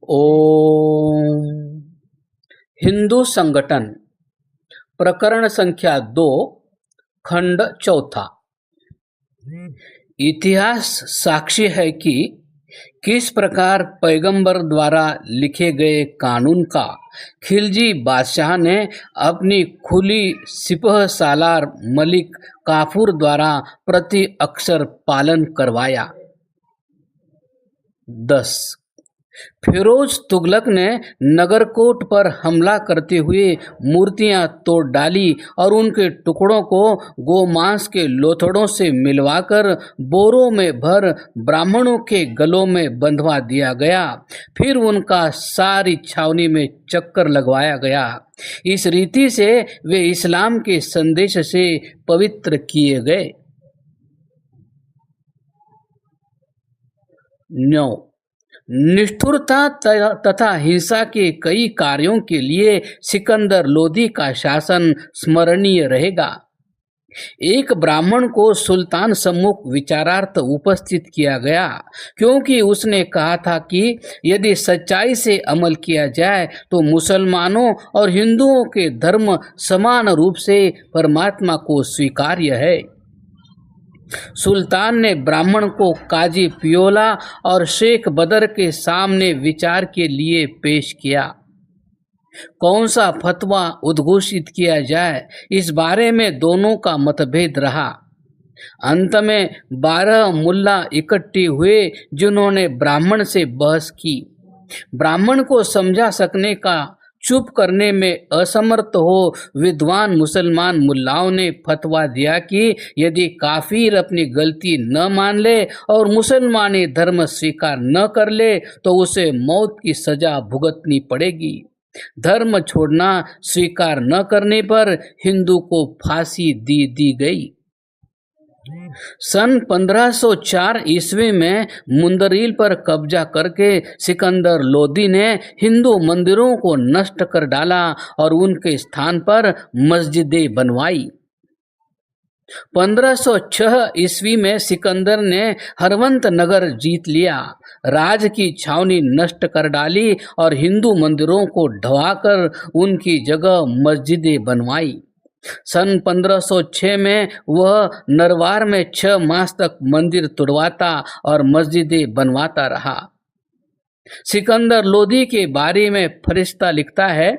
ओम। हिंदू संगठन प्रकरण संख्या 2 खंड चौथा। इतिहास साक्षी है कि किस प्रकार पैगंबर द्वारा लिखे गए कानून का खिलजी बादशाह ने अपनी खुली सिपह सालार मलिक काफूर द्वारा प्रति अक्षर पालन करवाया। 10 फिरोज तुगलक ने नगरकोट पर हमला करते हुए मूर्तियां तोड़ डाली और उनके टुकड़ों को गोमांस के लोथड़ों से मिलवाकर बोरों में भर ब्राह्मणों के गलों में बंधवा दिया गया। फिर उनका सारी छावनी में चक्कर लगवाया गया। इस रीति से वे इस्लाम के संदेश से पवित्र किए गए। 9 निष्ठुरता तथा हिंसा के कई कार्यों के लिए सिकंदर लोदी का शासन स्मरणीय रहेगा। एक ब्राह्मण को सुल्तान सम्मुख विचारार्थ उपस्थित किया गया, क्योंकि उसने कहा था कि यदि सच्चाई से अमल किया जाए तो मुसलमानों और हिंदुओं के धर्म समान रूप से परमात्मा को स्वीकार्य है। सुल्तान ने ब्राह्मण को काजी पियोला और शेख बदर के सामने विचार के लिए पेश किया। कौन सा फतवा उद्घोषित किया जाए, इस बारे में दोनों का मतभेद रहा। अंत में 12 मुल्ला इकट्ठे हुए जिन्होंने ब्राह्मण से बहस की। ब्राह्मण को समझा सकने का चुप करने में असमर्थ हो विद्वान मुसलमान मुल्लाओं ने फतवा दिया कि यदि काफिर अपनी गलती न मान ले और मुसलमानी धर्म स्वीकार न कर ले तो उसे मौत की सजा भुगतनी पड़ेगी। धर्म छोड़ना स्वीकार न करने पर हिंदू को फांसी दी गई। सन 1504 ईस्वी में मुंदरील पर कब्जा करके सिकंदर लोदी ने हिंदू मंदिरों को नष्ट कर डाला और उनके स्थान पर मस्जिदें बनवाई। 1506 ईस्वी में सिकंदर ने हरवंत नगर जीत लिया, राज की छावनी नष्ट कर डाली और हिंदू मंदिरों को ढवाकर उनकी जगह मस्जिदें बनवाई। सन 1506 में वह नरवार में 6 मास तक मंदिर तुड़वाता और मस्जिदें बनवाता रहा। सिकंदर लोदी के बारे में फरिश्ता लिखता है,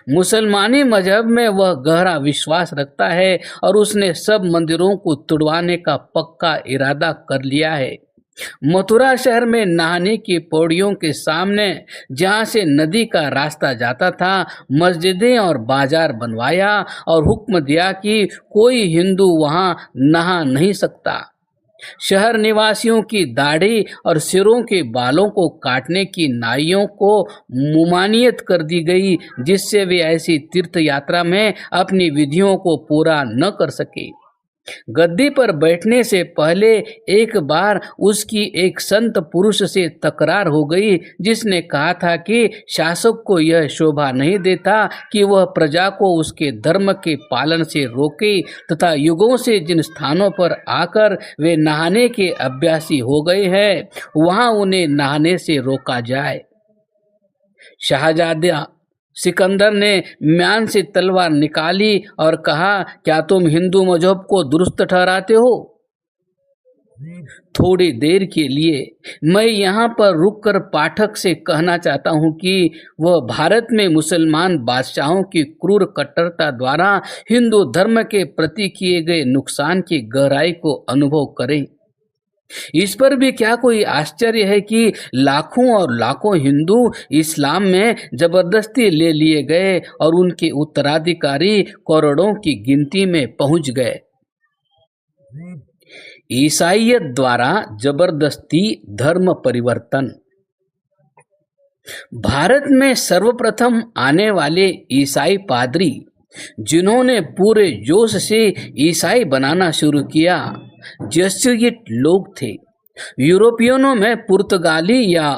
मुसलमानी मजहब में वह गहरा विश्वास रखता है और उसने सब मंदिरों को तुड़वाने का पक्का इरादा कर लिया है। मथुरा शहर में नहाने की पौड़ियों के सामने जहां से नदी का रास्ता जाता था, मस्जिदें और बाजार बनवाया और हुक्म दिया कि कोई हिंदू वहां नहा नहीं सकता। शहर निवासियों की दाढ़ी और सिरों के बालों को काटने की नाइयों को मुमानियत कर दी गई, जिससे वे ऐसी तीर्थ यात्रा में अपनी विधियों को पूरा न कर सके। गद्दी पर बैठने से पहले एक बार उसकी एक संत पुरुष से तकरार हो गई, जिसने कहा था कि शासक को यह शोभा नहीं देता कि वह प्रजा को उसके धर्म के पालन से रोके तथा युगों से जिन स्थानों पर आकर वे नहाने के अभ्यासी हो गए हैं वहां उन्हें नहाने से रोका जाए। शाहजादा सिकंदर ने म्यान से तलवार निकाली और कहा, क्या तुम हिंदू मजहब को दुरुस्त ठहराते हो? थोड़ी देर के लिए मैं यहाँ पर रुककर पाठक से कहना चाहता हूँ कि वह भारत में मुसलमान बादशाहों की क्रूर कट्टरता द्वारा हिंदू धर्म के प्रति किए गए नुकसान की गहराई को अनुभव करे। इस पर भी क्या कोई आश्चर्य है कि लाखों और लाखों हिंदू इस्लाम में जबरदस्ती ले लिए गए और उनके उत्तराधिकारी करोड़ों की गिनती में पहुंच गए। ईसाइयत द्वारा जबरदस्ती धर्म परिवर्तन। भारत में सर्वप्रथम आने वाले ईसाई पादरी जिन्होंने पूरे जोश से ईसाई बनाना शुरू किया, जेसुइट लोग थे। यूरोपियनों में पुर्तगाली या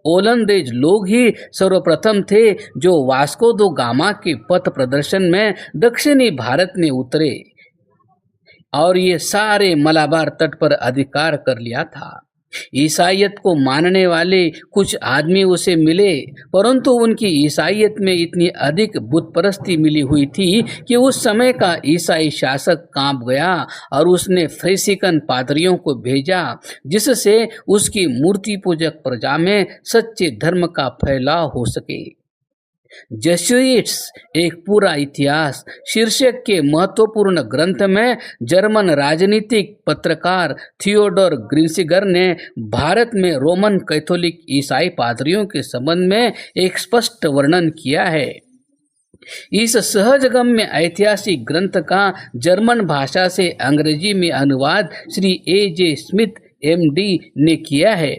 ओलंदेज लोग ही सर्वप्रथम थे जो वास्को दो गामा के पथ प्रदर्शन में दक्षिणी भारत में उतरे और ये सारे मलाबार तट पर अधिकार कर लिया था। ईसाइयत को मानने वाले कुछ आदमी उसे मिले, परंतु उनकी ईसाइयत में इतनी अधिक बुतपरस्ती मिली हुई थी कि उस समय का ईसाई शासक कांप गया और उसने फ्रेंसिकन पादरियों को भेजा, जिससे उसकी मूर्ति पूजक प्रजा में सच्चे धर्म का फैलाव हो सके। जेसुइट्स एक पूरा इतिहास शीर्षक के महत्वपूर्ण ग्रंथ में जर्मन राजनीतिक पत्रकार थियोडोर ग्रिंसिगर ने भारत में रोमन कैथोलिक ईसाई पादरियों के संबंध में एक स्पष्ट वर्णन किया है। इस सहजगम्य ऐतिहासिक ग्रंथ का जर्मन भाषा से अंग्रेजी में अनुवाद श्री ए.जे. Smith MD. ने किया है।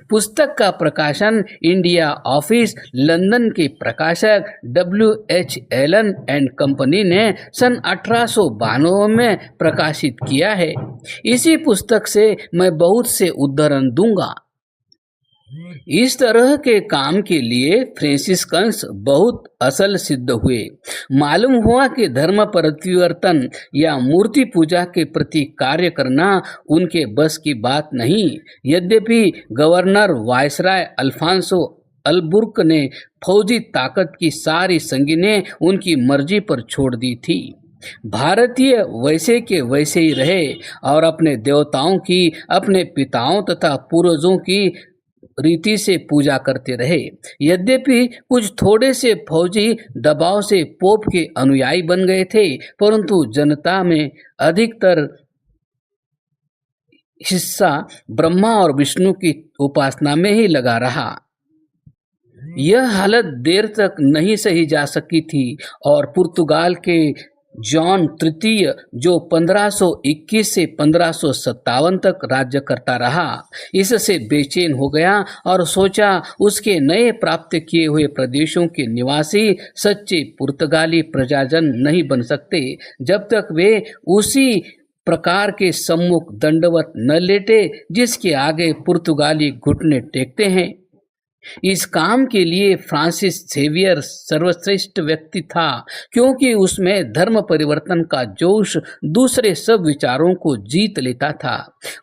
पुस्तक का प्रकाशन इंडिया ऑफिस लंदन के प्रकाशक W.H. एलन एंड कंपनी ने सन 1892 में प्रकाशित किया है। इसी पुस्तक से मैं बहुत से उद्धरण दूंगा। इस तरह के काम के लिए फ्रेंसिस्कन्स बहुत असल सिद्ध हुए। मालूम हुआ कि धर्म परिवर्तन या मूर्ति पूजा के प्रति कार्य करना उनके बस की बात नहीं। यद्यपि गवर्नर वायसराय अल्फांसो अलबुर्क ने फौजी ताकत की सारी संगीनें उनकी मर्जी पर छोड़ दी थी। भारतीय वैसे के वैसे ही रहे और अपने देवताओं की, अपने पिताओं तथा पूर्वजों की रीति से पूजा करते रहे। यद्यपि कुछ थोड़े से फौजी दबाव से पोप के अनुयायी बन गए थे, परंतु जनता में अधिकतर हिस्सा ब्रह्मा और विष्णु की उपासना में ही लगा रहा। यह हालत देर तक नहीं सही जा सकी थी और पुर्तगाल के जॉन तृतीय, जो 1521 से 1557 तक राज्य करता रहा, इससे बेचैन हो गया और सोचा उसके नए प्राप्त किए हुए प्रदेशों के निवासी सच्चे पुर्तगाली प्रजाजन नहीं बन सकते जब तक वे उसी प्रकार के सम्मुख दंडवत न लेटे जिसके आगे पुर्तगाली घुटने टेकते हैं। इस काम के लिए फ्रांसिस जेवियर सर्वश्रेष्ठ व्यक्ति था, क्योंकि उसमें धर्म परिवर्तन का जोश दूसरे सब विचारों को जीत लेता था।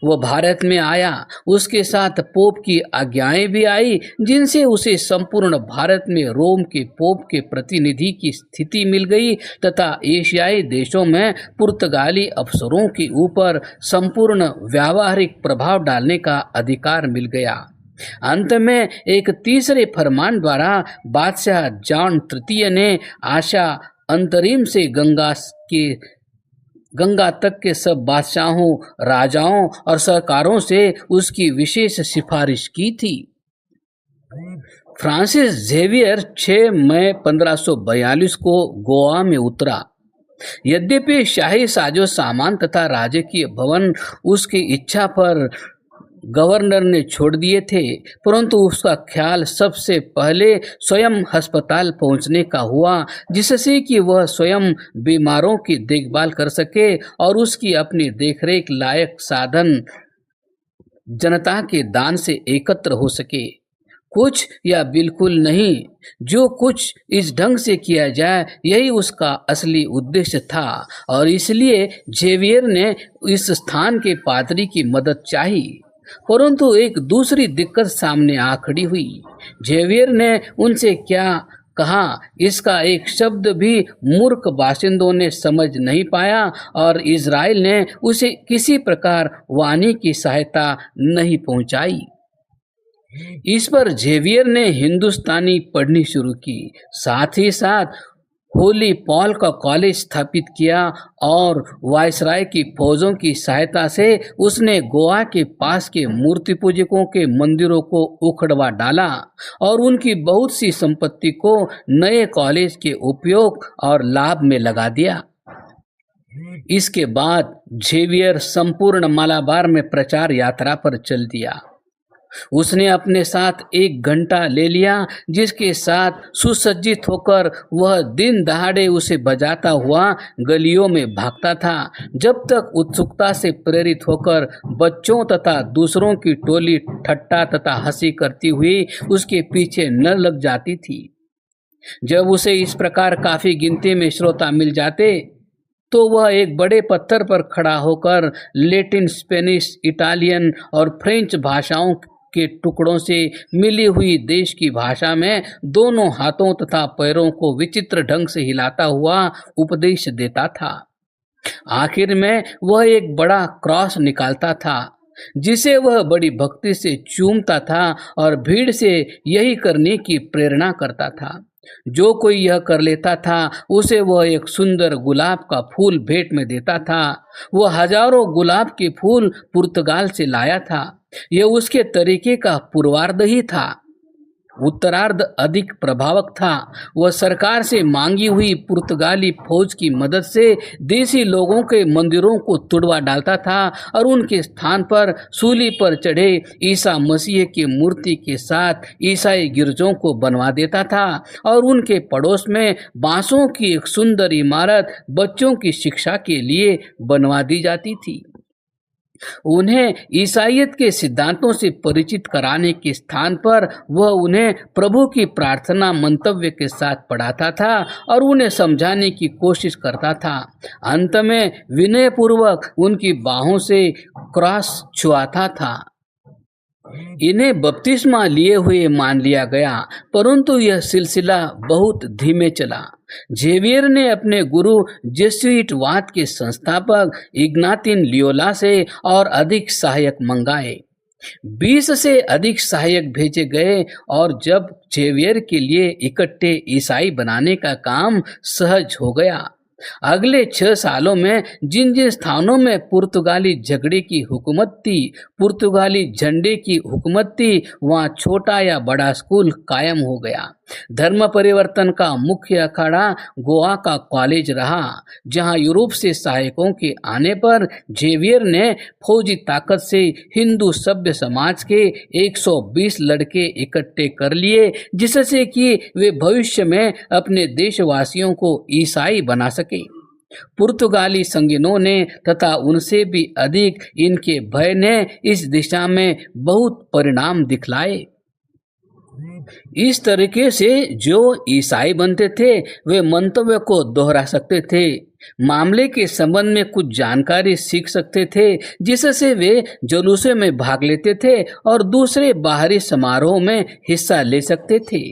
वह भारत में आया, उसके साथ पोप की आज्ञाएं भी आई, जिनसे उसे संपूर्ण भारत में रोम के पोप के प्रतिनिधि की स्थिति मिल गई तथा एशियाई देशों में पुर्तगाली अफसरों के ऊपर संपूर्ण व्यावहारिक प्रभाव डालने का अधिकार मिल गया। अंत में एक तीसरे फरमान द्वारा बादशाह जॉन तृतीय ने आशा अंतरिम से गंगा तक के सब बादशाहों, राजाओं और सरकारों से उसकी विशेष सिफारिश की थी। फ्रांसिस जेवियर 6 मई 1542 को गोवा में उतरा। यद्यपि शाही साजो सामान तथा राजकीय भवन उसकी इच्छा पर गवर्नर ने छोड़ दिए थे, परंतु उसका ख्याल सबसे पहले स्वयं अस्पताल पहुंचने का हुआ, जिससे कि वह स्वयं बीमारों की देखभाल कर सके और उसकी अपनी देखरेख लायक साधन जनता के दान से एकत्र हो सके। कुछ या बिल्कुल नहीं, जो कुछ इस ढंग से किया जाए यही उसका असली उद्देश्य था और इसलिए जेवियर ने इस स्थान के पादरी की मदद चाही। परंतु एक दूसरी दिक्कत सामने आ खड़ी हुई। जेवियर ने उनसे क्या कहा, इसका एक शब्द भी मूर्ख बाशिंदों ने समझ नहीं पाया और इज़राइल ने उसे किसी प्रकार वाणी की सहायता नहीं पहुंचाई। इस पर जेवियर ने हिंदुस्तानी पढ़नी शुरू की, साथ ही साथ होली पॉल का कॉलेज स्थापित किया और वायसराय की फौजों की सहायता से उसने गोवा के पास के मूर्ति पूजकों के मंदिरों को उखड़वा डाला और उनकी बहुत सी संपत्ति को नए कॉलेज के उपयोग और लाभ में लगा दिया। इसके बाद जेवियर संपूर्ण मलाबार में प्रचार यात्रा पर चल दिया। उसने अपने साथ 1 घंटा ले लिया, जिसके साथ सुसज्जित होकर वह दिन दहाड़े उसे बजाता हुआ गलियों में भागता था, जब तक उत्सुकता से प्रेरित होकर बच्चों तथा दूसरों की टोली ठट्टा तथा हंसी करती हुई उसके पीछे न लग जाती थी। जब उसे इस प्रकार काफी गिनती में श्रोता मिल जाते तो वह एक बड़े पत्थर पर खड़ा होकर लैटिन, स्पेनिश, इटालियन और फ्रेंच भाषाओं के टुकड़ों से मिली हुई देश की भाषा में दोनों हाथों तथा पैरों को विचित्र ढंग से हिलाता हुआ उपदेश देता था। आखिर में वह एक बड़ा क्रॉस निकालता था, जिसे वह बड़ी भक्ति से चूमता था और भीड़ से यही करने की प्रेरणा करता था। जो कोई यह कर लेता था उसे वह एक सुंदर गुलाब का फूल भेंट में देता था। वह हजारों गुलाब के फूल पुर्तगाल से लाया था। यह उसके तरीके का पूर्वार्ध ही था। उत्तरार्ध अधिक प्रभावक था। वह सरकार से मांगी हुई पुर्तगाली फौज की मदद से देसी लोगों के मंदिरों को तुड़वा डालता था और उनके स्थान पर सूली पर चढ़े ईसा मसीह की मूर्ति के साथ ईसाई गिरजों को बनवा देता था और उनके पड़ोस में बांसों की एक सुंदर इमारत बच्चों की शिक्षा के लिए बनवा दी जाती थी। उन्हें ईसाइयत के सिद्धांतों से परिचित कराने के स्थान पर वह उन्हें प्रभु की प्रार्थना मंतव्य के साथ पढ़ाता था और उन्हें समझाने की कोशिश करता था। अंत में विनयपूर्वक उनकी बाहों से क्रॉस छुआता था। इन्हें बपतिस्मा लिए हुए मान लिया गया, परंतु यह सिलसिला बहुत धीमे चला। जेवियर ने अपने गुरु जेसुइटवाद के संस्थापक इग्नातिन लियोला से और अधिक सहायक मंगाए। 20 से अधिक सहायक भेजे गए और जब जेवियर के लिए इकट्ठे ईसाई बनाने का काम सहज हो गया, अगले 6 सालों में जिन जिन स्थानों में पुर्तगाली झगड़े की हुकूमत थी, पुर्तगाली झंडे की हुकूमत थी, वहाँ छोटा या बड़ा स्कूल कायम हो गया। धर्म परिवर्तन का मुख्य अखाड़ा गोवा का कॉलेज रहा, जहाँ यूरोप से सहायकों के आने पर जेवियर ने फौजी ताकत से हिंदू सभ्य समाज के 120 लड़के इकट्ठे कर लिए, जिससे कि वे भविष्य में अपने देशवासियों को ईसाई बना सके। पुर्तगाली संगीनों ने तथा उनसे भी अधिक इनके भय ने इस दिशा में बहुत परिणाम दिखलाए। इस तरीके से जो ईसाई बनते थे वे मंतव्य को दोहरा सकते थे, मामले के संबंध में कुछ जानकारी सीख सकते थे, जिससे वे जुलूसे में भाग लेते थे और दूसरे बाहरी समारोह में हिस्सा ले सकते थे।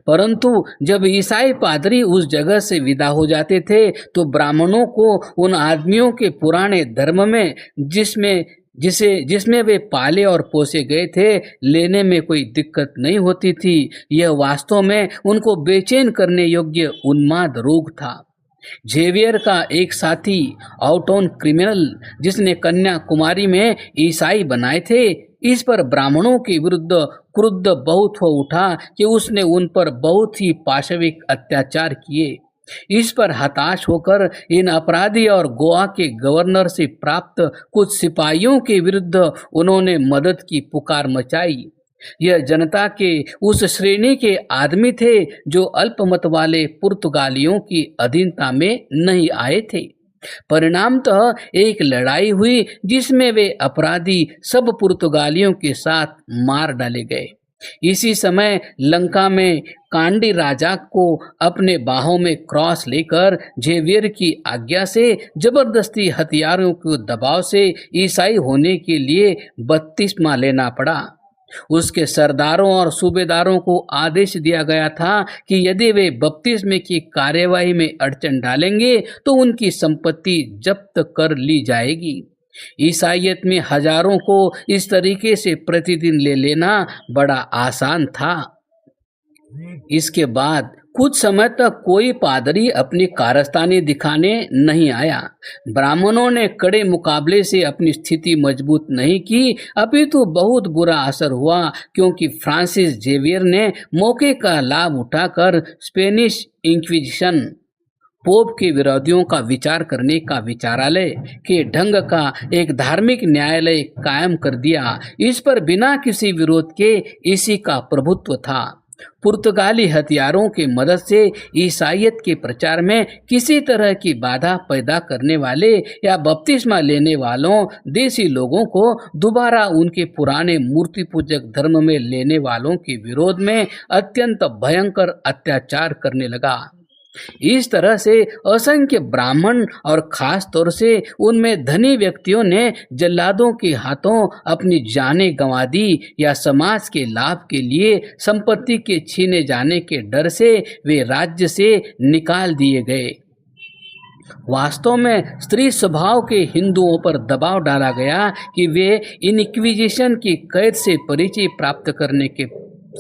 परंतु जब ईसाई पादरी उस जगह से विदा हो जाते थे तो ब्राह्मणों को उन आदमियों के पुराने धर्म में जिसमें वे पाले और पोसे गए थे लेने में कोई दिक्कत नहीं होती थी। यह वास्तव में उनको बेचैन करने योग्य उन्माद रोग था। जेवियर का एक साथी आउटऑन क्रिमिनल, जिसने कन्याकुमारी में ईसाई बनाए थे, इस पर ब्राह्मणों के विरुद्ध क्रुद्ध बहुत हो उठा कि उसने उन पर बहुत ही पाशविक अत्याचार किए। इस पर हताश होकर इन अपराधी और गोवा के गवर्नर से प्राप्त कुछ सिपाहियों के विरुद्ध उन्होंने मदद की पुकार मचाई। यह जनता के उस श्रेणी के आदमी थे जो अल्पमत वाले पुर्तगालियों की अधीनता में नहीं आए थे। परिणामतः एक लड़ाई हुई जिसमें वे अपराधी सब पुर्तगालियों के साथ मार डाले गए। इसी समय लंका में कांडी राजा को अपने बाहों में क्रॉस लेकर जेवियर की आज्ञा से जबरदस्ती हथियारों के दबाव से ईसाई होने के लिए बपतिस्मा लेना पड़ा। उसके सरदारों और सूबेदारों को आदेश दिया गया था कि यदि वे बपतिस्मे की कार्यवाही में अड़चन डालेंगे तो उनकी संपत्ति जब्त कर ली जाएगी। ईसाइयत में हजारों को इस तरीके से प्रतिदिन ले लेना बड़ा आसान था। इसके बाद कुछ समय तक कोई पादरी अपनी कारस्तानी दिखाने नहीं आया। ब्राह्मणों ने कड़े मुकाबले से अपनी स्थिति मजबूत नहीं की, अपितु बहुत बुरा असर हुआ, क्योंकि फ्रांसिस जेवियर ने मौके का लाभ उठाकर स्पेनिश इंक्विजिशन, पोप के विरोधियों का विचार करने का विचारालय के ढंग का एक धार्मिक न्यायालय कायम कर दिया। इस पर बिना किसी विरोध के इसी का प्रभुत्व था। पुर्तगाली हथियारों की मदद से ईसाइयत के प्रचार में किसी तरह की बाधा पैदा करने वाले या बपतिस्मा लेने वालों देसी लोगों को दोबारा उनके पुराने मूर्ति पूजक धर्म में लेने वालों के विरोध में अत्यंत भयंकर अत्याचार करने लगा। इस तरह से असंख्य ब्राह्मण और खास तौर से उनमें धनी व्यक्तियों ने जल्लादों के हाथों अपनी जानें गंवा दी या समाज के लाभ के लिए संपत्ति के छीने जाने के डर से वे राज्य से निकाल दिए गए। वास्तव में स्त्री स्वभाव के हिंदुओं पर दबाव डाला गया कि वे इनक्विजिशन की कैद से परिचय प्राप्त करने के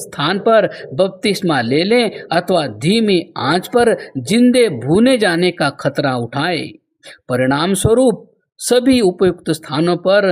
स्थान पर बपतिस्मा ले लें अथवा धीमी आंच पर जिंदे भूने जाने का खतरा उठाएं। परिणाम स्वरूप सभी उपयुक्त स्थानों पर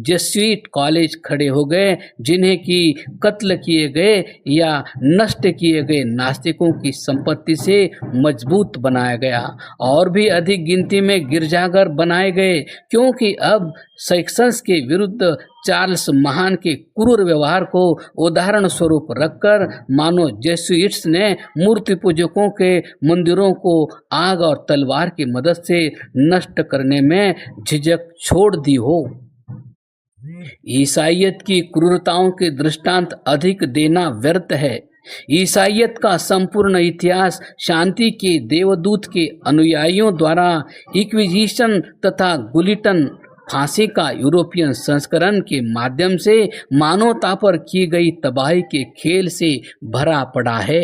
जेsuit कॉलेज खड़े हो गए, जिन्हें कि कत्ल किए गए या नष्ट किए गए नास्तिकों की संपत्ति से मजबूत बनाया गया। और भी अधिक गिनती में गिरजाघर बनाए गए, क्योंकि अब सेक्शंस के विरुद्ध चार्ल्स महान के क्रूर व्यवहार को उदाहरण स्वरूप रखकर मानो जेsuits ने मूर्ति पूजकों के मंदिरों को आग और तलवार की मदद से नष्ट करने में झिझक छोड़ दी हो। ईसाइयत की क्रूरताओं के दृष्टांत अधिक देना व्यर्थ है। ईसाइयत का संपूर्ण इतिहास शांति के देवदूत के अनुयायियों द्वारा इक्विजिशन तथा गुलिटन फांसी का यूरोपियन संस्करण के माध्यम से मानवता पर की गई तबाही के खेल से भरा पड़ा है।